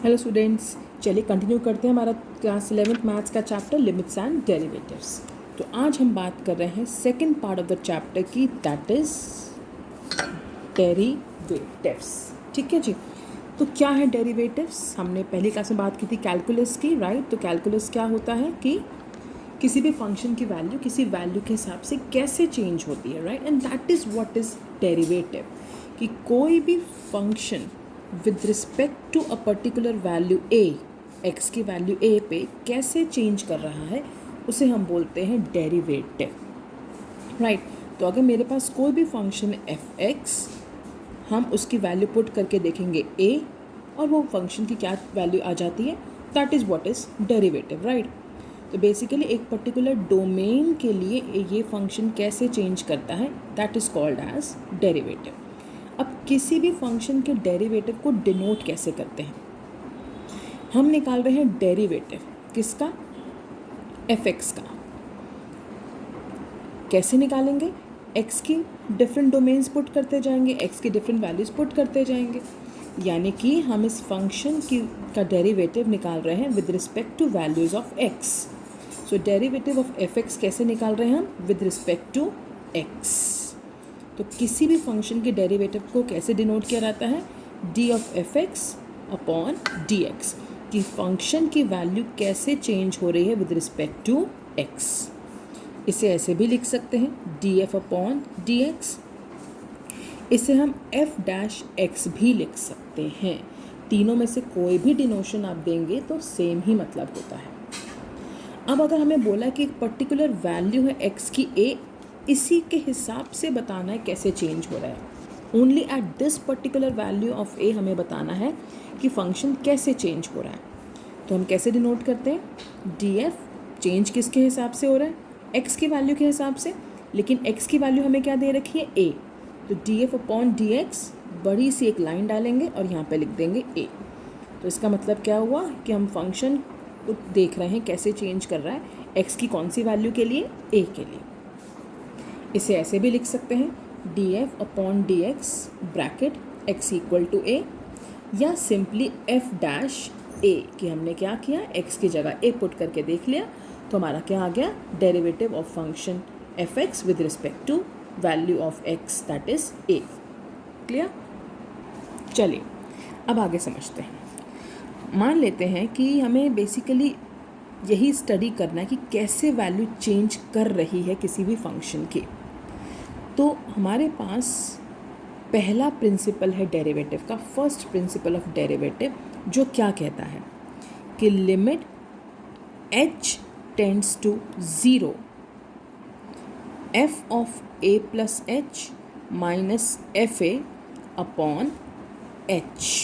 Hello students, चलिए continue करते हैं हमारा क्लास 11th मैथ्स का चैप्टर लिमिट्स एंड डेरिवेटिव्स। तो आज हम बात कर रहे हैं second part of the chapter की, दैट इज डेरिवेटिव्स। ठीक है जी। तो क्या है डेरिवेटिव्स? हमने पहली क्लास में बात की थी कैलकुलस की, राइट। तो कैलकुलस क्या होता है कि किसी भी फंक्शन की वैल्यू किसी वैल्यू के हिसाब से कैसे चेंज होती है, right. And that is what is derivative, कि कोई भी function with respect to a particular value a, x की वैल्यू ए पे कैसे चेंज कर रहा है, उसे हम बोलते हैं डेरिवेटिव, राइट। तो अगर मेरे पास कोई भी फंक्शन एफ एक्स, हम उसकी वैल्यू पुट करके देखेंगे ए, और वो फंक्शन की क्या वैल्यू आ जाती है, that is what is derivative, right. तो बेसिकली एक पर्टिकुलर डोमेन के लिए ये फंक्शन कैसे चेंज करता है, that is called as derivative. अब किसी भी फंक्शन के डेरिवेटिव को डिनोट कैसे करते हैं? हम निकाल रहे हैं डेरिवेटिव किसका? एफ एक्स का। कैसे निकालेंगे? एक्स की डिफरेंट डोमेन्स पुट करते जाएंगे, एक्स की डिफरेंट वैल्यूज़ पुट करते जाएंगे, यानी कि हम इस फंक्शन की का डेरिवेटिव निकाल रहे हैं with respect to values of x. So derivative of f x कैसे निकाल रहे हैं हम? With respect to x. तो किसी भी फंक्शन के डेरिवेटिव को कैसे डिनोट किया जाता है? D of f x upon d x, कि फंक्शन की वैल्यू कैसे चेंज हो रही है विद रिस्पेक्ट टू एक्स। इसे ऐसे भी लिख सकते हैं d f upon d x. इसे हम एफ डैश एक्स भी लिख सकते हैं। तीनों में से कोई भी डिनोशन आप देंगे तो सेम ही मतलब होता है। अब अगर हमें बोला कि एक पर्टिकुलर वैल्यू है एक्स की ए, इसी के हिसाब से बताना है कैसे चेंज हो रहा है। Only at this particular value of a हमें बताना है कि फंक्शन कैसे चेंज हो रहा है। तो हम कैसे डिनोट करते हैं? डी एफ चेंज किसके हिसाब से हो रहा है? एक्स की वैल्यू के हिसाब से, लेकिन एक्स की वैल्यू हमें क्या दे रखी है? ए। तो D f upon d x, बड़ी सी एक लाइन डालेंगे और यहाँ पे लिख देंगे ए। तो इसका मतलब क्या हुआ कि हम फंक्शन को देख रहे हैं कैसे चेंज कर रहा है, एक्स की कौन सी वैल्यू के लिए? ए के लिए। इसे ऐसे भी लिख सकते हैं d f upon d x bracket x equal to a, या सिंपली एफ डैश ए, कि हमने क्या किया, एक्स की जगह ए पुट करके देख लिया, तो हमारा क्या आ गया? Derivative of function f x with respect to value of x, that is a. Clear? चलिए अब आगे समझते हैं। मान लेते हैं कि हमें बेसिकली यही स्टडी करना है कि कैसे वैल्यू चेंज कर रही है किसी भी फंक्शन की। तो हमारे पास पहला प्रिंसिपल है डेरिवेटिव का, फर्स्ट प्रिंसिपल ऑफ डेरिवेटिव, जो क्या कहता है कि limit h tends to 0 f of a plus h minus f a upon h।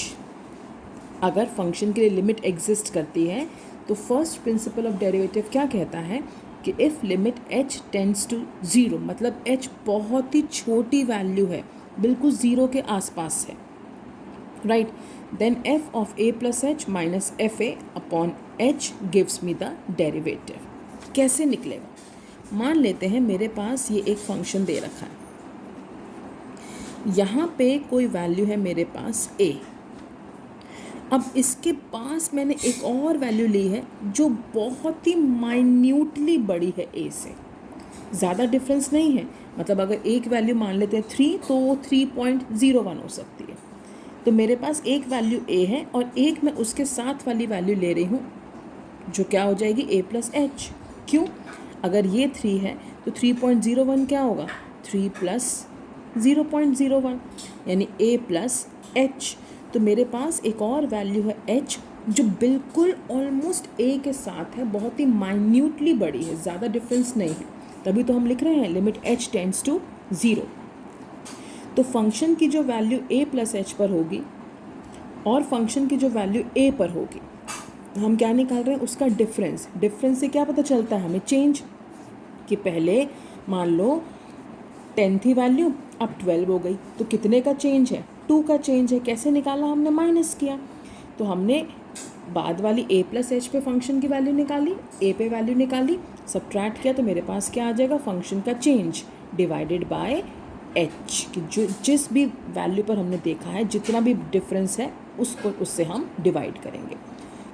अगर फंक्शन के लिए लिमिट एग्जिस्ट करती है तो फर्स्ट प्रिंसिपल ऑफ डेरिवेटिव क्या कहता है कि if limit h tends to 0, मतलब h बहुत ही छोटी वैल्यू है, बिल्कुल ज़ीरो के आसपास है, right, then f of a plus h minus f a upon h gives me the derivative. कैसे निकलेगा? मान लेते हैं मेरे पास ये एक फंक्शन दे रखा है, यहाँ पे कोई वैल्यू है मेरे पास a। अब इसके पास मैंने एक और वैल्यू ली है जो बहुत ही माइन्यूटली बड़ी है ए से, ज़्यादा डिफरेंस नहीं है। मतलब अगर एक वैल्यू मान लेते हैं 3, तो वो 3.01 हो सकती है। तो मेरे पास एक वैल्यू ए है और एक मैं उसके साथ वाली वैल्यू ले रही हूँ जो क्या हो जाएगी? ए प्लस एच। क्यों? अगर ये 3 है तो 3.01 क्या होगा? 3 प्लस 0.01, यानी ए प्लस एच। तो मेरे पास एक और वैल्यू है h जो बिल्कुल ऑलमोस्ट a के साथ है, बहुत ही माइन्यूटली बड़ी है, ज़्यादा डिफरेंस नहीं है, तभी तो हम लिख रहे हैं लिमिट h टेंड्स टू 0। तो फंक्शन की जो वैल्यू a प्लस एच पर होगी और फंक्शन की जो वैल्यू a पर होगी, हम क्या निकाल रहे हैं? उसका डिफरेंस। डिफरेंस से क्या पता चलता है हमें? चेंज। कि पहले मान लो 10 थी वैल्यू, अब 12 हो गई, तो कितने का चेंज है? 2 का चेंज है। कैसे निकाला? हमने माइनस किया। तो हमने बाद वाली a प्लस एच पे फंक्शन की वैल्यू निकाली, a पे वैल्यू निकाली, सब्ट्रैक्ट किया, तो मेरे पास क्या आ जाएगा? फंक्शन का चेंज डिवाइडेड बाय h, कि जो जिस भी वैल्यू पर हमने देखा है जितना भी डिफरेंस है उसको उससे हम डिवाइड करेंगे।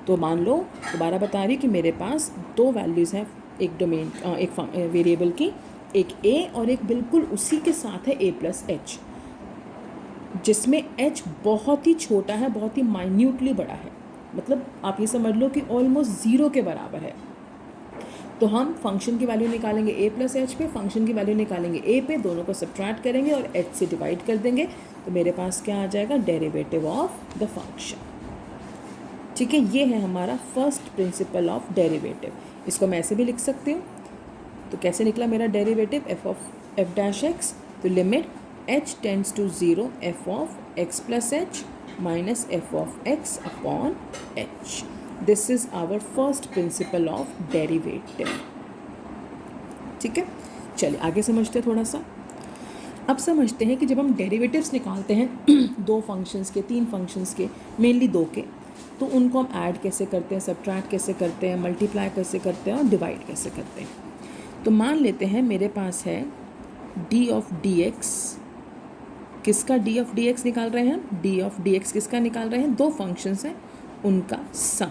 तो मान लो, दोबारा बता रही कि मेरे पास दो वैल्यूज़ हैं एक डोमेन एक वेरिएबल की, एक ए और एक बिल्कुल उसी के साथ है a प्लस एच, जिसमें h बहुत ही छोटा है, बहुत ही माइन्यूटली बड़ा है, मतलब आप ये समझ लो कि ऑलमोस्ट ज़ीरो के बराबर है। तो हम फंक्शन की वैल्यू निकालेंगे a प्लस एच पे, फंक्शन की वैल्यू निकालेंगे a पे, दोनों को सब्ट्रैक्ट करेंगे और h से डिवाइड कर देंगे। तो मेरे पास क्या आ जाएगा, डेरिवेटिव ऑफ द फंक्शन। ठीक है, ये है हमारा फर्स्ट प्रिंसिपल ऑफ डेरिवेटिव। इसको मैं ऐसे भी लिख सकती हूँ। तो कैसे निकला मेरा derivative, f of f dash x, तो limit h tends to 0 f of x plus h minus f of x upon h। This is our first principle of derivative. ठीक है, चलिए आगे समझते हैं थोड़ा सा। अब समझते हैं कि जब हम डेरिवेटिव्स निकालते हैं दो फंक्शंस के, तीन फंक्शंस के, मेनली दो के, तो उनको हम ऐड कैसे करते हैं, सब्ट्रैक्ट कैसे करते हैं, मल्टीप्लाई कैसे करते हैं और डिवाइड कैसे करते हैं। तो मान लेते हैं मेरे पास है डी ऑफ डी एक्स। किसका डी ऑफ डी एक्स निकाल रहे हैं हम, डी ऑफ डी एक्स किसका निकाल रहे हैं, दो फंक्शंस हैं उनका सम।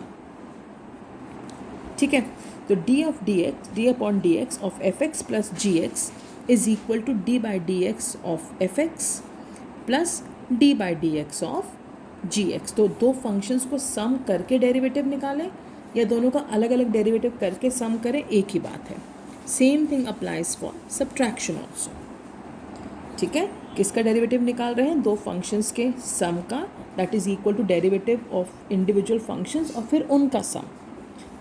ठीक है, तो d of d x, d upon d x of f x plus g x is equal to d by d x of f x plus d by d x of g x. तो दो functions को सम करके derivative निकालें या दोनों का अलग अलग डेरिवेटिव करके सम करें, एक ही बात है। Same thing applies for subtraction also. ठीक है, किसका डेरिवेटिव निकाल रहे हैं, दो फंक्शंस के सम का, that is equal to derivative of individual functions और फिर उनका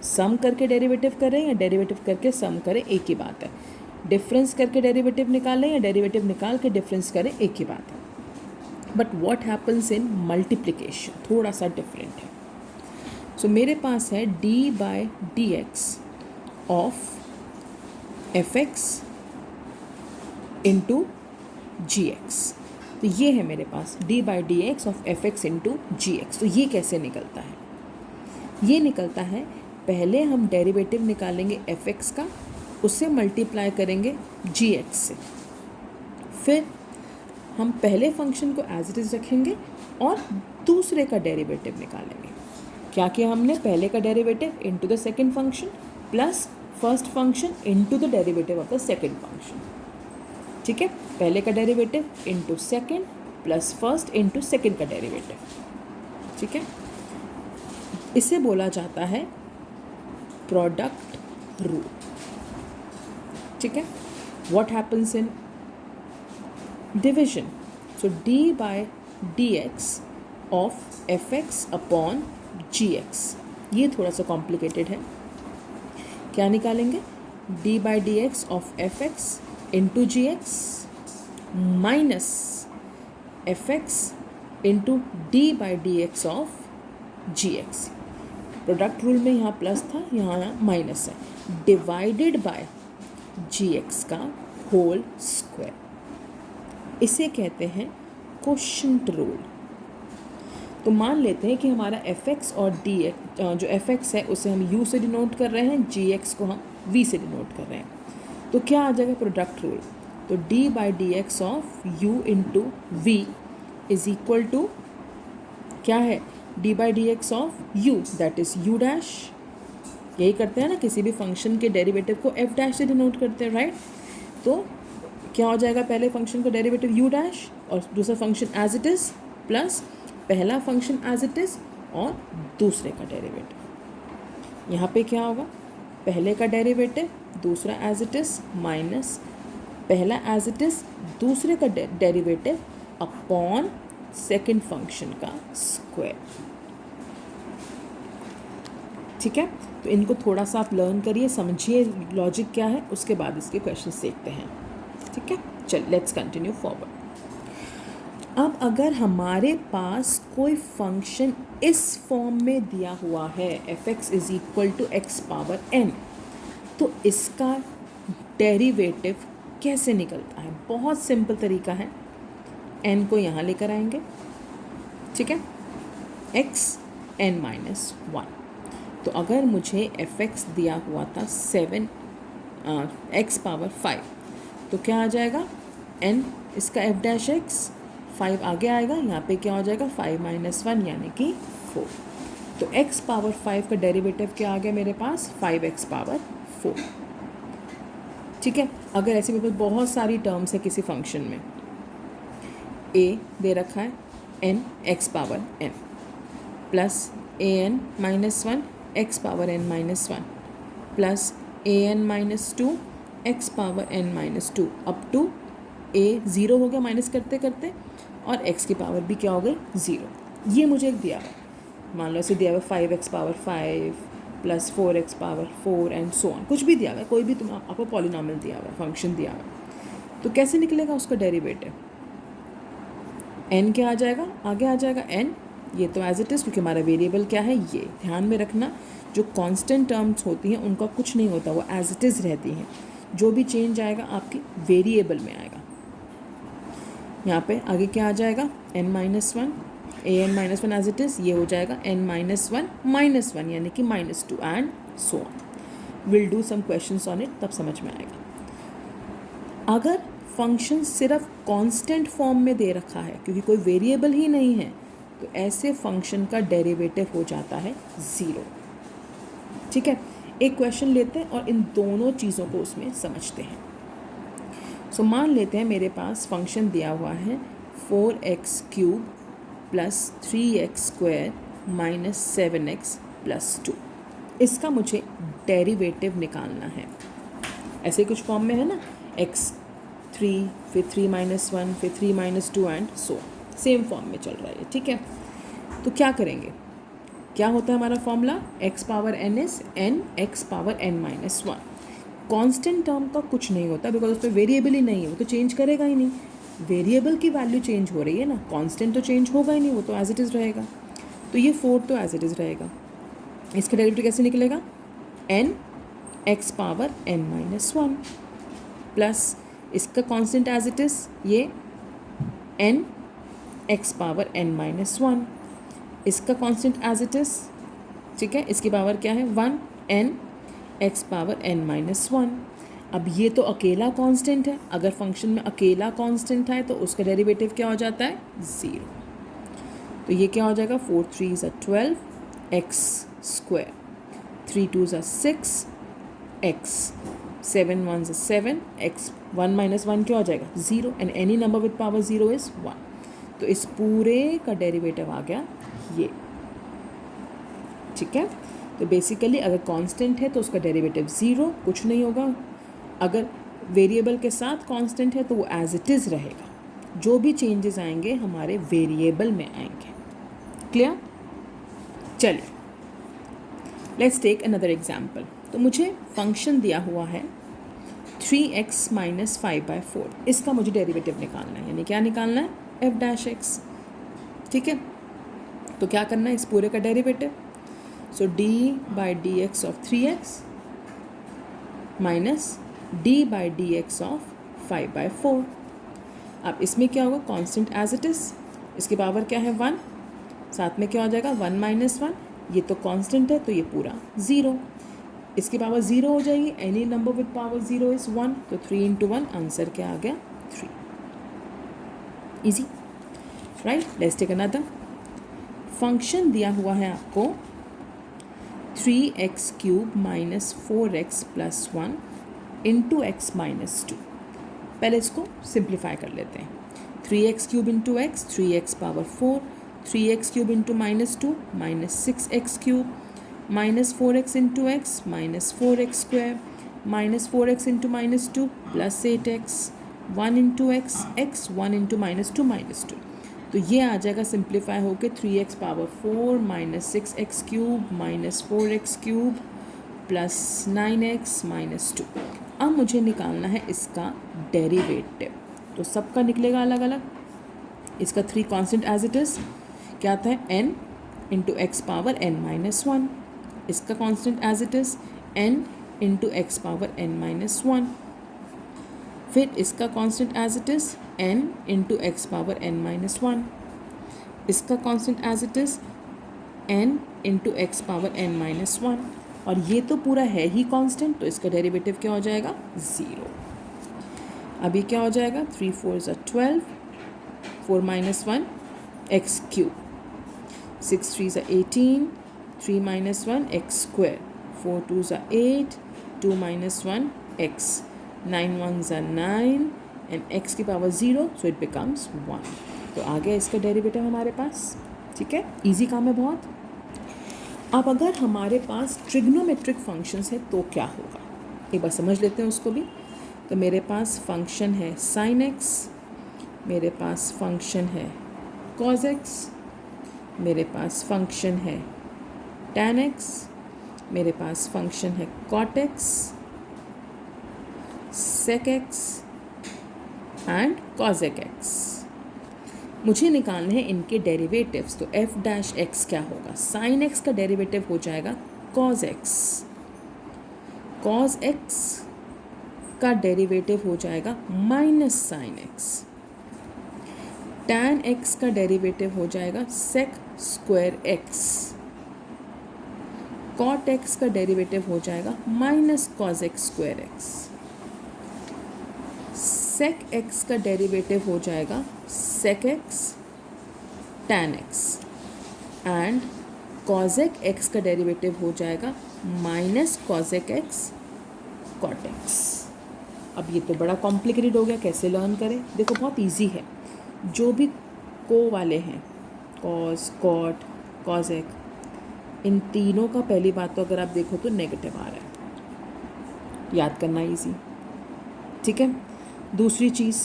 सम करके डेरिवेटिव करें या डेरिवेटिव करके सम करें, एक ही बात है। डिफरेंस करके डेरिवेटिव निकालें या डेरिवेटिव निकाल के डिफरेंस करें, एक ही बात है। But what happens in multiplication, थोड़ा सा डिफरेंट है। सो मेरे पास है d by d x of f x into g x. तो ये है मेरे पास d by d x of f x into g x. तो ये कैसे निकलता है, ये निकलता है पहले हम डेरिवेटिव निकालेंगे एफ एक्स का, उससे मल्टीप्लाई करेंगे जी एक्स से, फिर हम पहले फंक्शन को एज इट इज़ रखेंगे और दूसरे का डेरिवेटिव निकालेंगे। क्या किया हमने, पहले का derivative into the second function plus first function into the derivative of the second function. ठीक है, पहले का derivative into second plus first into second का डेरिवेटिव। ठीक है, इसे बोला जाता है प्रोडक्ट रूल। ठीक है, what happens in division, so d by d x of f x upon g x, ये थोड़ा सा कॉम्प्लिकेटेड है। क्या निकालेंगे, d by d x of f x into g x minus f x into d by d x of g x. Product rule में यहाँ plus था, यहाँ माइनस है, डिवाइडेड बाय जी एक्स का होल स्क्वायर। इसे कहते हैं quotient rule. तो मान लेते हैं कि हमारा एफ एक्स और डी एक्स, जो एफ एक्स है उसे हम यू से डिनोट कर रहे हैं, जी एक्स को हम वी से डिनोट कर रहे हैं। तो क्या आ जाएगा प्रोडक्ट रूल, तो d by d x of u into v is equal to क्या है, d by d x of u, that is u dash. यही करते हैं ना, किसी भी फंक्शन के डेरिवेटिव को एफ डैश से डिनोट करते हैं, राइट। तो क्या हो जाएगा, पहले फंक्शन का डेरिवेटिव यू डैश और दूसरा function as it is plus पहला फंक्शन एज इट इज़ और दूसरे का डेरिवेटिव। यहाँ पे क्या होगा, पहले का डेरिवेटिव दूसरा एज इट इज़ माइनस पहला एज इट इज़ दूसरे का डेरिवेटिव अपॉन सेकेंड फंक्शन का स्क्वायर। ठीक है, तो इनको थोड़ा सा आप लर्न करिए, समझिए लॉजिक क्या है, उसके बाद इसके क्वेश्चंस देखते हैं। ठीक है, चल लेट्स कंटिन्यू फॉरवर्ड। अब अगर हमारे पास कोई फंक्शन इस फॉर्म में दिया हुआ है, f x is equal to x power n, तो इसका डेरिवेटिव कैसे निकलता है, बहुत सिंपल तरीका है। एन को यहाँ लेकर आएंगे, ठीक है, एक्स एन माइनस वन। तो अगर मुझे एफ एक्स दिया हुआ था 7 एक्स पावर 5, तो क्या आ जाएगा, एन इसका एफ डैश एक्स 5 आगे आएगा, यहाँ पे क्या हो जाएगा 5 - 1 यानी कि 4। तो x पावर 5 का डेरिवेटिव क्या आ गया मेरे पास 5x पावर 4। ठीक है। अगर ऐसे मेरे पास बहुत सारी टर्म्स है किसी फंक्शन में, a दे रखा है n x power n plus an -1 x power n -1 plus an -2 x power n -2 up to a 0 हो गया माइनस करते करते, और x की पावर भी क्या हो गई 0। ये मुझे एक दिया हुआ, मान लो ऐसे दिया हुआ 5x power 5 plus 4x power 4 and so on, कुछ भी दिया हुआ है, कोई भी तुम आपको पॉलिनॉमियल दिया हुआ है, फंक्शन दिया हुआ है। तो कैसे निकलेगा उसका डेरिवेटिव, n क्या आ जाएगा, आगे आ जाएगा n, ये तो एज इट इज़, क्योंकि हमारा वेरिएबल क्या है ये। ध्यान में रखना जो कांस्टेंट टर्म्स होती हैं उनका कुछ नहीं होता, वो एज इट इज़ रहती हैं। जो भी चेंज आएगा आपकी वेरिएबल में आएगा। यहाँ पे आगे क्या आ जाएगा n -1 an -1 as it is, ये हो जाएगा n -1 यानी कि -2 and so on. Will do some questions on it, तब समझ में आएगा। अगर फंक्शन सिर्फ कांस्टेंट फॉर्म में दे रखा है, क्योंकि कोई वेरिएबल ही नहीं है, तो ऐसे फंक्शन का डेरिवेटिव हो जाता है 0। ठीक है। एक क्वेश्चन लेते हैं और इन दोनों चीज़ों को उसमें समझते हैं। सो मान लेते हैं मेरे पास फंक्शन दिया हुआ है 4x³ plus 3x² minus 7x plus 2। इसका मुझे डेरिवेटिव निकालना है। ऐसे कुछ फॉर्म में है ना, x3 फिर 3 - 1 फिर 3 - 2 एंड सो, सेम फॉर्म में चल रहा है। ठीक है। तो क्या करेंगे, क्या होता है हमारा formula, x power n is n x power n -1। Constant term का कुछ नहीं होता, बिकॉज उस पर वेरिएबल ही नहीं है, वो तो चेंज करेगा ही नहीं। वेरिएबल की वैल्यू चेंज हो रही है ना, कांस्टेंट तो चेंज होगा ही नहीं, वो तो एज इट इज़ रहेगा। तो ये 4 तो एज इट इज़ रहेगा। इसका डेरिवेटिव कैसे निकलेगा, n x power n -1 plus इसका कांस्टेंट एज इट इज़ ये n x पावर n -1, इसका कांस्टेंट एज इट इज़। ठीक है। इसकी पावर क्या है 1 n x पावर n -1। अब ये तो अकेला कांस्टेंट है, अगर फंक्शन में अकेला कांस्टेंट है तो उसका डेरिवेटिव क्या हो जाता है 0। तो ये क्या हो जाएगा 4 3 = 12 x², 3 2 = 6 x, 7 1 = 7 x, 1 - 1 क्या हो जाएगा 0, and any number with power 0 is 1। तो इस पूरे का डेरिवेटिव आ गया ये। ठीक है। तो बेसिकली अगर कांस्टेंट है तो उसका डेरिवेटिव 0, कुछ नहीं होगा। अगर वेरिएबल के साथ कांस्टेंट है तो वो एज इट इज़ रहेगा। जो भी चेंजेस आएंगे हमारे वेरिएबल में आएंगे। क्लियर। चलिए लेट्स टेक अनदर एग्जाम्पल। तो मुझे फंक्शन दिया हुआ है 3x - 5/4। इसका मुझे डेरिवेटिव निकालना है, यानी क्या निकालना है f'(x). ठीक है। तो क्या करना है इस पूरे का derivative, so d/dx of 3x minus d/dx of 5/4। अब इसमें क्या होगा, कांस्टेंट एज इट इज़, इसकी पावर क्या है 1, साथ में क्या हो जाएगा 1 - 1, ये तो कांस्टेंट है तो ये पूरा 0, इसकी पावर 0 हो जाएगी। Any number with power 0 is 1, तो 3 × 1 आंसर क्या आ गया 3। Easy, right. Let's take another. Function दिया हुआ है आपको 3x³ minus 4x plus 1 into x minus 2। पहले इसको सिंप्लीफाई कर लेते हैं। 3x³ into x, 3x power 4, 3x³ into -2 -6x³ minus 4x into x minus 4x², minus 4x into -2 plus 8x, 1 into x, x 1 into -2 -2। तो ये आ जाएगा simplify होके 3x power 4 minus 6x³ minus 4x³ plus 9x minus 2। अब मुझे निकालना है इसका डेरिवेटिव, तो सबका निकलेगा अलग अलग। इसका 3 कांस्टेंट एज इट इज़ क्या आता है n into x power n minus 1, इसका constant as it is n into x power n minus 1, फिर इसका constant as it is n into x power n minus 1, इसका constant as it is n into x power n minus 1, और ये तो पूरा है ही constant, तो इसका डेरिवेटिव क्या हो जाएगा 0। अभी क्या हो जाएगा 3 4 = 12, 4 minus 1 x cube, 6 3s are 18, 3 minus 1 x square, 4 2s are 8, 2 minus 1 x, 9 1s are 9 and x की पावर 0 so it becomes 1. तो आ गया इसका डेरिवेटिव हमारे पास. ठीक है, इजी काम है बहुत. अब अगर हमारे पास ट्रिग्नोमेट्रिक फंक्शंस है तो क्या होगा, एक बार समझ लेते हैं उसको भी. तो मेरे पास फंक्शन है sin x, मेरे पास फंक्शन है cos x, मेरे पास फंक्शन है tan x, मेरे पास फंक्शन है cot x, sec x and cosec x. मुझे निकालने हैं इनके डेरिवेटिव्स. तो f डैश x क्या होगा, sin x का डेरिवेटिव हो जाएगा cos x, cos x का डेरिवेटिव हो जाएगा minus sin x, tan x का डेरिवेटिव हो जाएगा sec square x, cot x का डेरिवेटिव हो जाएगा minus cos x square x, sec x का डेरिवेटिव हो जाएगा sec x tan x and cosec x का डेरिवेटिव हो जाएगा minus cosec x cot x. अब ये तो बड़ा कॉम्प्लिकेटेड हो गया, कैसे लर्न करें. देखो बहुत इजी है. जो भी को वाले हैं cos cot cosec, इन तीनों का पहली बात तो अगर आप देखो तो नेगेटिव आ रहा है, याद करना इजी. ठीक है. दूसरी चीज़,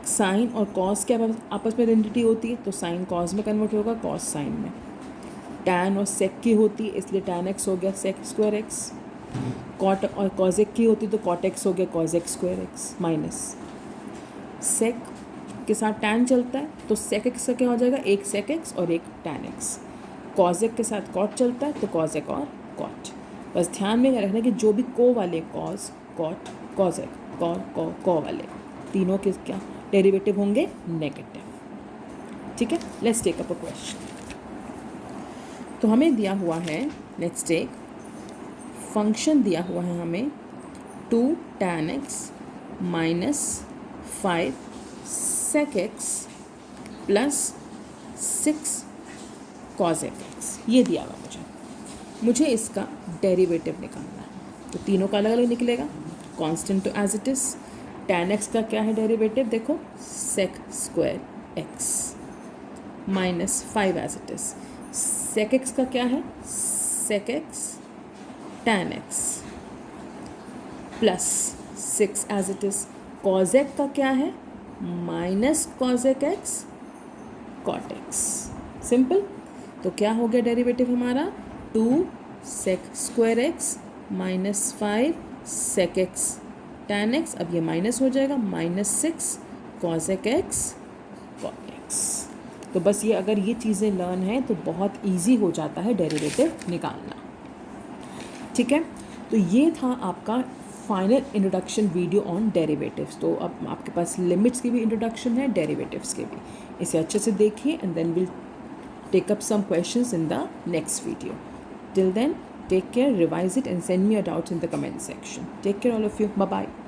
साइन और कॉस के आपस में आइडेंटिटी होती है तो साइन कॉस में कन्वर्ट होगा, कॉस साइन में. टैन और सेक की होती है इसलिए टैन एक्स हो गया सेक स्क्वायर एक्स. कॉट और कॉजेक की होती तो कॉट एक्स हो गया कॉजेक स्क्वायर एक्स माइनस. सेक के साथ टैन चलता है तो सेक एक्स का क्या हो जाएगा, एक सेक एक्स और एक टैन एक्स. कॉजेक के साथ कॉट चलता है तो कॉजेक और कॉट. बस ध्यान में रखना कि जो भी को वाले कॉज कॉट कॉजेक कॉ वाले तीनों के क्या डेरिवेटिव होंगे, नेगेटिव. ठीक है. Let's take up a question. तो हमें दिया हुआ है, लेट्स टेक फंक्शन दिया हुआ है हमें 2 tan x minus 5 sec x plus 6 cosec x. ये दिया हुआ मुझे इसका डेरिवेटिव निकालना है. तो तीनों का अलग अलग निकलेगा. कांस्टेंट तो as it is. tan x का क्या है डेरिवेटिव, देखो sec square x minus 5 as it is. sec x का क्या है, sec x tan x plus 6 as it is. cosec का क्या है, minus cosec x cot x. Simple. तो क्या हो गया डेरिवेटिव हमारा, 2 sec square x minus 5 sec x tan x. अब ये माइनस हो जाएगा, minus 6 cosec x cot x. तो बस ये अगर ये चीज़ें लर्न है तो बहुत इजी हो जाता है डेरिवेटिव निकालना. ठीक है. तो ये था आपका final introduction video on derivatives. तो अब आपके पास लिमिट्स की भी इंट्रोडक्शन है, डेरिवेटिव्स के भी. इसे अच्छे से देखिए and then will take up some questions in the next video. Till then, take care, revise it and send me your doubts in the comment section. Take care all of you. Bye bye.